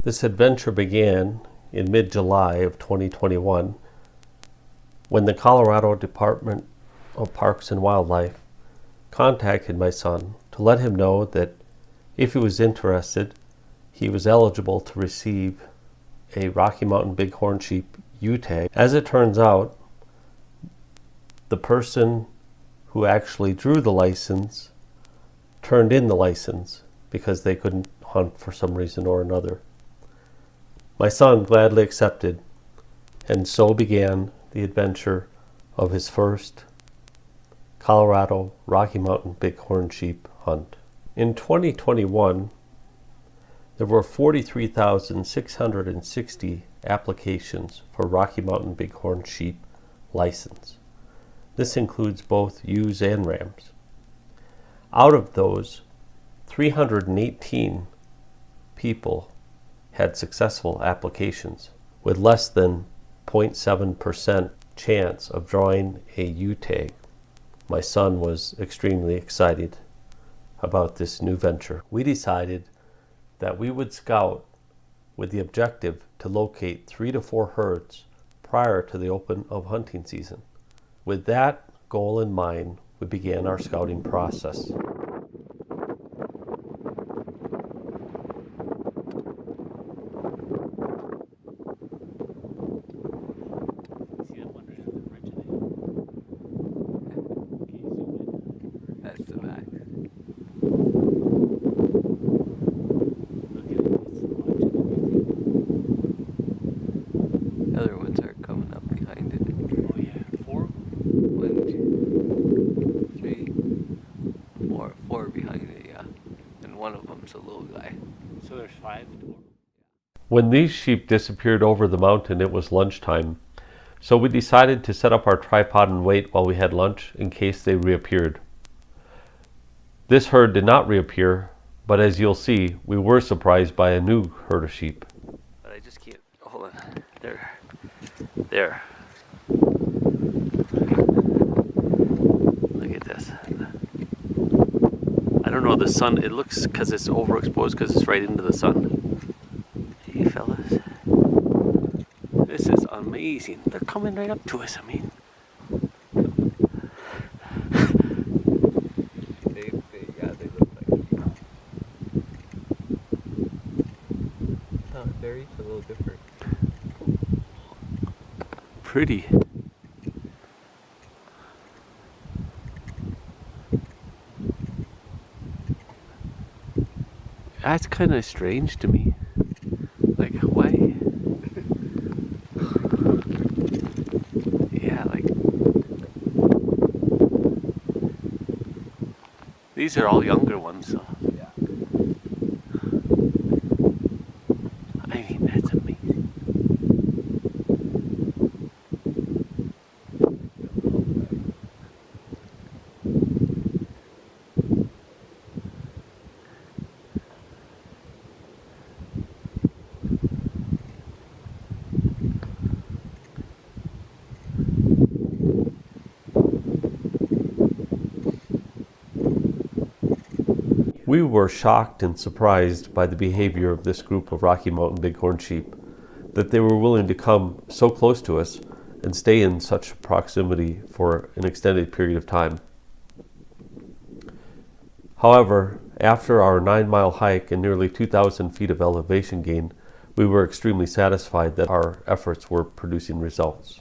This adventure began in mid-July of 2021 when the Colorado Department of Parks and Wildlife contacted my son to let him know that if he was interested, he was eligible to receive a Rocky Mountain Bighorn sheep U-tag. As it turns out, the person who actually drew the license turned in the license because they couldn't hunt for some reason or another. My son gladly accepted, and so began the adventure of his first Colorado Rocky Mountain Bighorn sheep hunt. In 2021, there were 43,660 applications for Rocky Mountain Bighorn sheep license. This includes both ewes and rams. Out of those, 318 people had successful applications, with less than 0.7% chance of drawing a U-tag. My son was extremely excited about this new venture. We decided that we would scout with the objective to locate 3 to 4 herds prior to the open of hunting season. With that goal in mind, we began our scouting process. Other ones are coming up behind it. Oh yeah, 4? 1, 2, 3, 4 behind it, yeah. And one of them's a little guy. So there's 5? When these sheep disappeared over the mountain, it was lunchtime. So we decided to set up our tripod and wait while we had lunch in case they reappeared. This herd did not reappear, but as you'll see, we were surprised by a new herd of sheep. But I just can't, hold on, there. Look at this. I don't know, the sun, it looks, because it's overexposed, because it's right into the sun. Hey fellas, this is amazing. They're coming right up to us, I mean. Yeah, they look like sheep. Oh, they're each a little different. Pretty. That's kind of strange to me. Like, why? Yeah, like, these are all younger ones, so. I mean, that's amazing. We were shocked and surprised by the behavior of this group of Rocky Mountain Bighorn sheep, that they were willing to come so close to us and stay in such proximity for an extended period of time. However, after our 9-mile hike and nearly 2,000 feet of elevation gain, we were extremely satisfied that our efforts were producing results.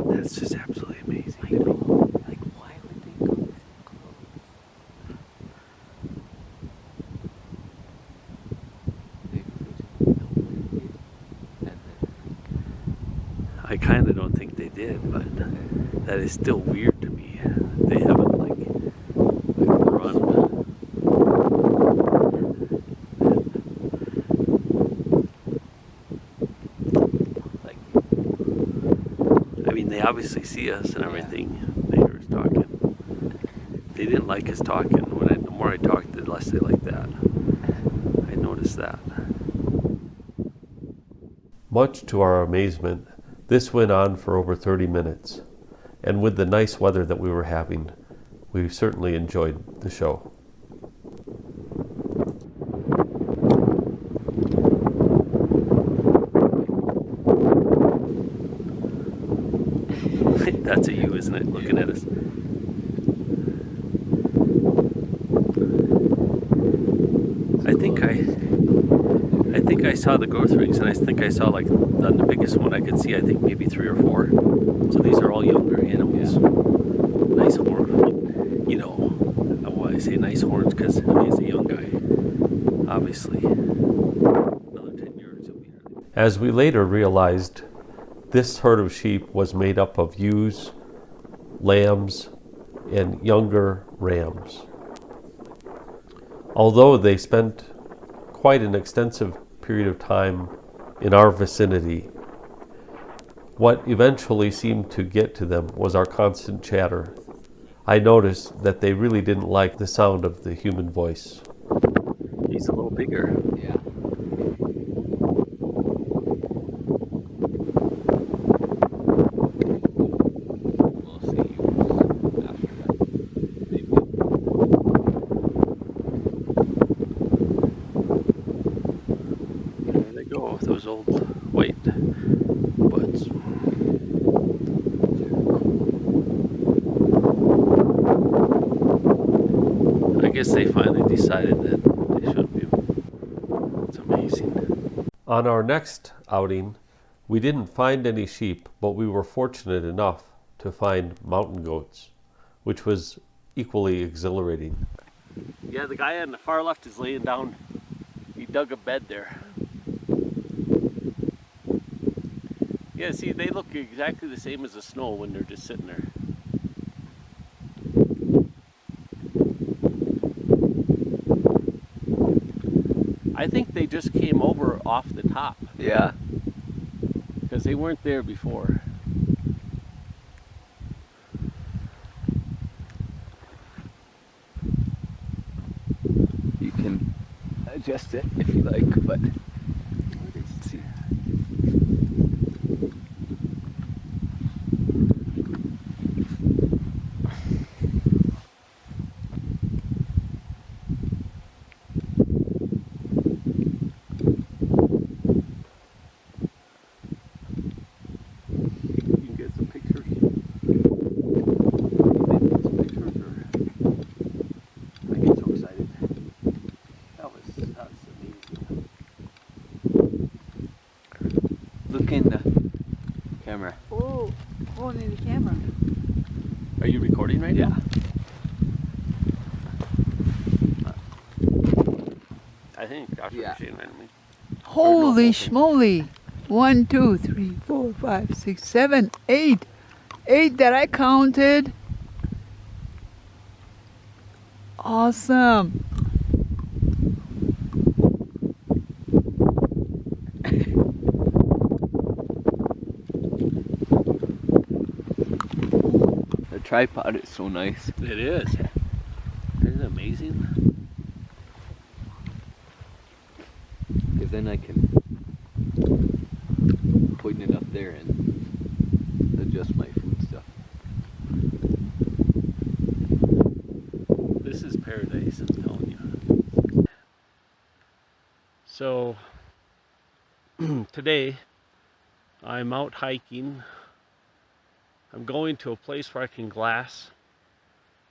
That's just absolutely amazing. I know. Like, why would they go this close? I kind of don't think they did, but that is still weird to me. They haven't like run. Like, I mean, they obviously see us and everything. They hear us talking. They didn't like us talking. The more I talked, the less they liked that. I noticed that. Much to our amazement, this went on for over 30 minutes, and with the nice weather that we were having, we certainly enjoyed the show. That's a you, isn't it? Looking at us. I think I saw the growth rings, and I think I saw, like, on the biggest one I could see, I think maybe 3 or 4. So these are all younger animals. Nice horn. You know, why I say nice horns, because he's a young guy. Obviously, another 10 years he'll be here. As we later realized, this herd of sheep was made up of ewes, lambs, and younger rams. Although they spent quite an extensive period of time in our vicinity, what eventually seemed to get to them was our constant chatter. I noticed that they really didn't like the sound of the human voice. He's a little bigger. Yeah. We'll see after that. Maybe. There they go, those old white buds. I guess they finally decided that they should be. It's amazing. On our next outing, we didn't find any sheep, but we were fortunate enough to find mountain goats, which was equally exhilarating. Yeah, the guy on the far left is laying down. He dug a bed there. Yeah, see, they look exactly the same as the snow when they're just sitting there. I think they just came over off the top Yeah. because they weren't there before. You can adjust it if you like, but let's see. You can get some pictures. Maybe get some pictures, or I get so excited. That was amazing. Look in the camera. Oh, holding the camera. Are you recording right now? I think Dr. Yeah. Shane ran me. Holy open. schmoly. 1, 2, 3, 4, 5, 6, 7, 8. 8 that I counted. Awesome. The tripod is so nice. It is. Isn't it amazing? Because then I can point it up there and adjust my food stuff. This is paradise, I'm telling you. So, today, I'm out hiking. I'm going to a place where I can glass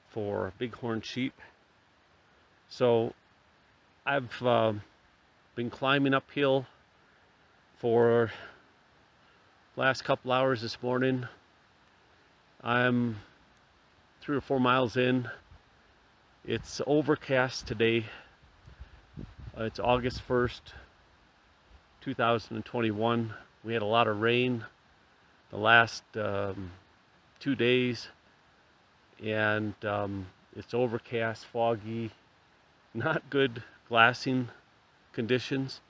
for bighorn sheep. So, I've been climbing uphill for last couple hours this morning. I'm 3 or 4 miles in. It's overcast today. It's August 1st, 2021. We had a lot of rain the last 2 days, and it's overcast, foggy, not good glassing conditions.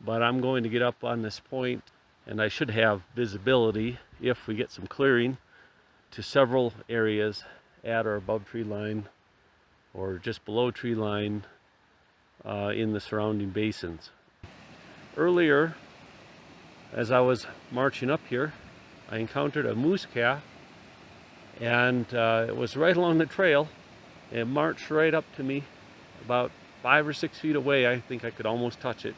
But I'm going to get up on this point, and I should have visibility, if we get some clearing, to several areas at or above tree line or just below tree line in the surrounding basins. Earlier, As I was marching up here, I encountered a moose calf, and it was right along the trail. It marched right up to me, about 5 or 6 feet away. I think I could almost touch it.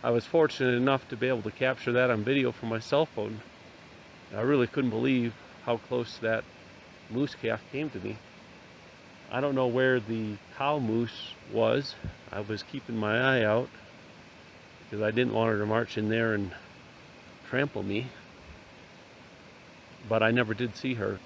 I was fortunate enough to be able to capture that on video from my cell phone. I really couldn't believe how close that moose calf came to me. I don't know where the cow moose was. I was keeping my eye out because I didn't want her to march in there and trample me, but I never did see her.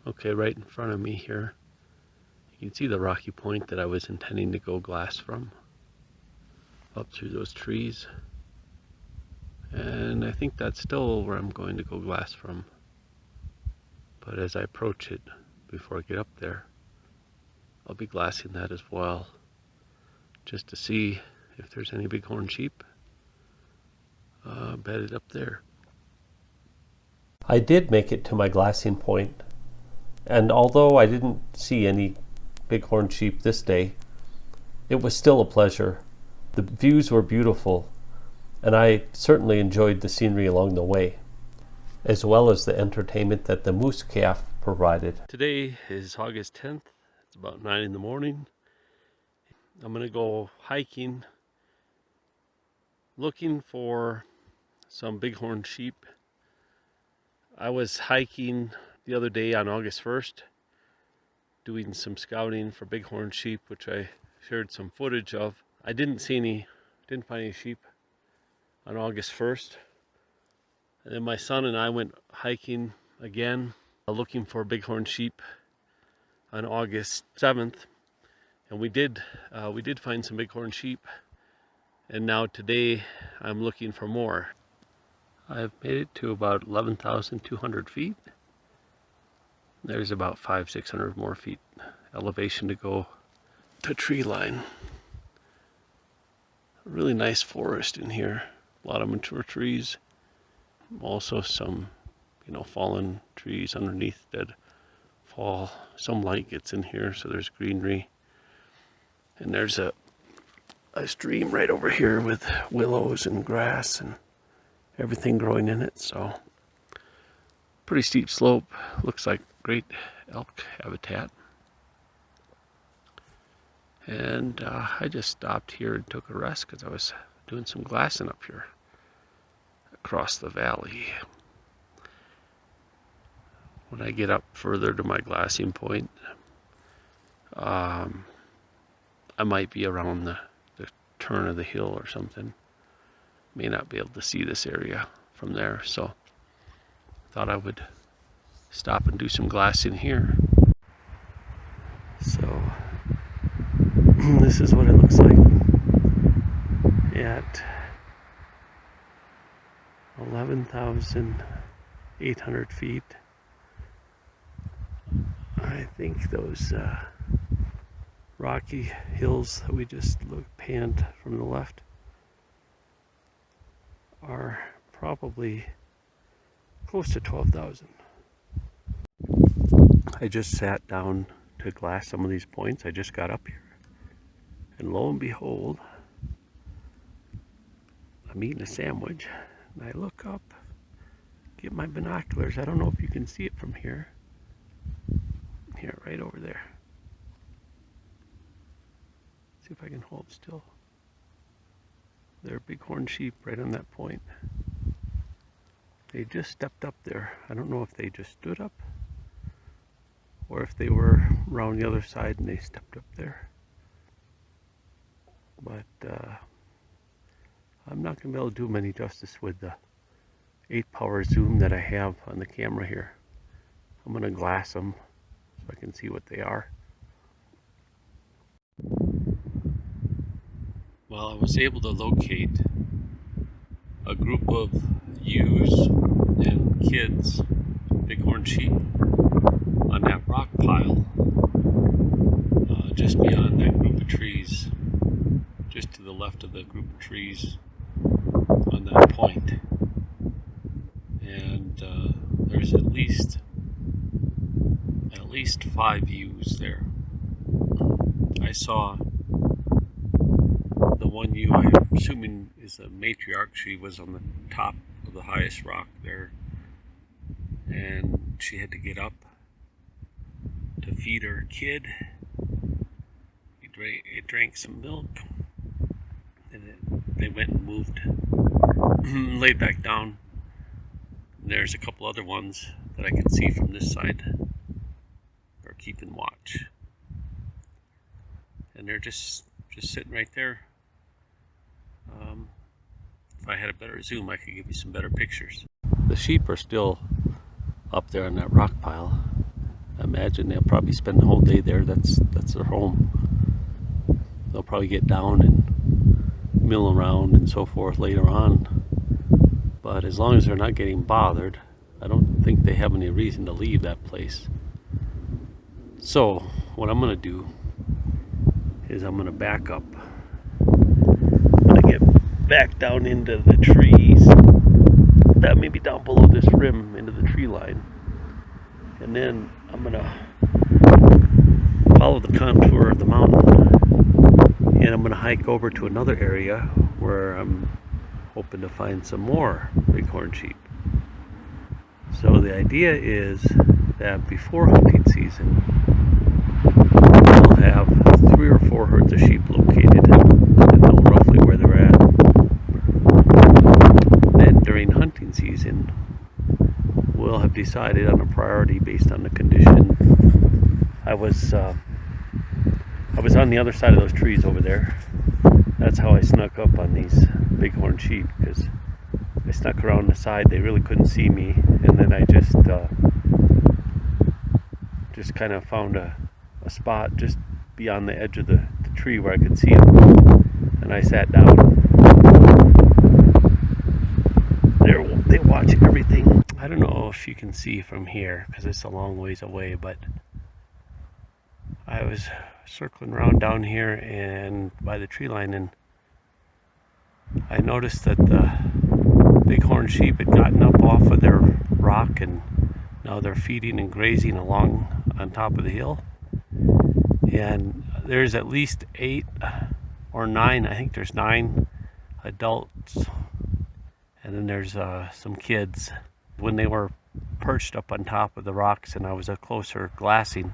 Okay, right in front of me here, you can see the rocky point that I was intending to go glass from, up through those trees. And I think that's still where I'm going to go glass from. But as I approach it, before I get up there, I'll be glassing that as well, just to see if there's any bighorn sheep bedded up there. I did make it to my glassing point, and although I didn't see any bighorn sheep this day, it was still a pleasure. The views were beautiful, and I certainly enjoyed the scenery along the way, as well as the entertainment that the moose calf provided. Today is August 10th. It's about 9 in the morning. I'm going to go hiking, looking for some bighorn sheep. I was hiking the other day on August 1st, doing some scouting for bighorn sheep, which I shared some footage of. I didn't find any sheep on August 1st. And then my son and I went hiking again, looking for bighorn sheep on August 7th. And we did find some bighorn sheep. And now today I'm looking for more. I've made it to about 11,200 feet. There's about 500-600 more feet elevation to go to tree line. A really nice forest in here. A lot of mature trees. Also some, fallen trees underneath that fall. Some light gets in here, so there's greenery. And there's a stream right over here with willows and grass and everything growing in it. So pretty steep slope. Looks like great elk habitat. And I just stopped here and took a rest because I was doing some glassing up here across the valley. When I get up further to my glassing point, I might be around the turn of the hill or something. May not be able to see this area from there, so I thought I would stop and do some glassing here. So this is what it looks like at 11,800 feet. I think those rocky hills that we just panned from the left are probably close to 12,000. I just sat down to glass some of these points. I just got up here, and lo and behold, I'm eating a sandwich, and I look up, get my binoculars. I don't know if you can see it from here. Here, right over there. See if I can hold still. There are bighorn sheep right on that point. They just stepped up there. I don't know if they just stood up or if they were around the other side and they stepped up there. But I'm not going to be able to do them any justice with the 8-power zoom that I have on the camera here. I'm going to glass them so I can see what they are. Well, I was able to locate a group of ewes and kids, bighorn sheep, on that rock pile just beyond that group of trees. left of the group of trees on that point. And there's at least 5 ewes there. I saw the one ewe, I'm assuming is a matriarch. She was on the top of the highest rock there, and she had to get up to feed her kid. It drank some milk, and they went and moved, laid back down. And there's a couple other ones that I can see from this side are keeping watch, and they're just sitting right there. If I had a better zoom, I could give you some better pictures. The sheep are still up there on that rock pile. I imagine they'll probably spend the whole day there. That's their home. They'll probably get down and mill around and so forth later on. But as long as they're not getting bothered, I don't think they have any reason to leave that place. So what I'm going to do is I'm going to back up. I'm going to get back down into the trees. That may be down below this rim into the tree line. And then I'm going to follow the contour of the mountain. And I'm going to hike over to another area where I'm hoping to find some more bighorn sheep. So the idea is that before hunting season, we'll have 3 or 4 herds of sheep located and know roughly where they're at. Then during hunting season, we'll have decided on a priority based on the condition. I was on the other side of those trees over there. That's how I snuck up on these bighorn sheep, because I snuck around the side. They really couldn't see me, and then I just kind of found a spot just beyond the edge of the tree where I could see them, and I sat down. They watch everything. I don't know if you can see from here because it's a long ways away, but I was circling around down here and by the tree line, and I noticed that the bighorn sheep had gotten up off of their rock, and now they're feeding and grazing along on top of the hill. And there's at least 8 or 9, I think there's 9 adults, and then there's some kids. When they were perched up on top of the rocks and I was a closer glassing,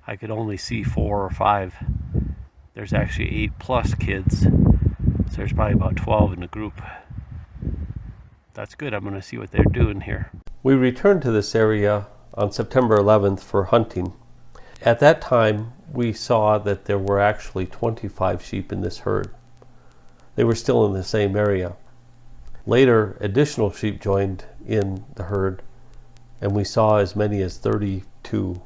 I could only see 4 or 5. There's actually 8 plus kids, so there's probably about 12 in the group. That's good. I'm going to see what they're doing here. We returned to this area on September 11th for hunting. At that time, we saw that there were actually 25 sheep in this herd. They were still in the same area. Later, additional sheep joined in the herd, and we saw as many as 32.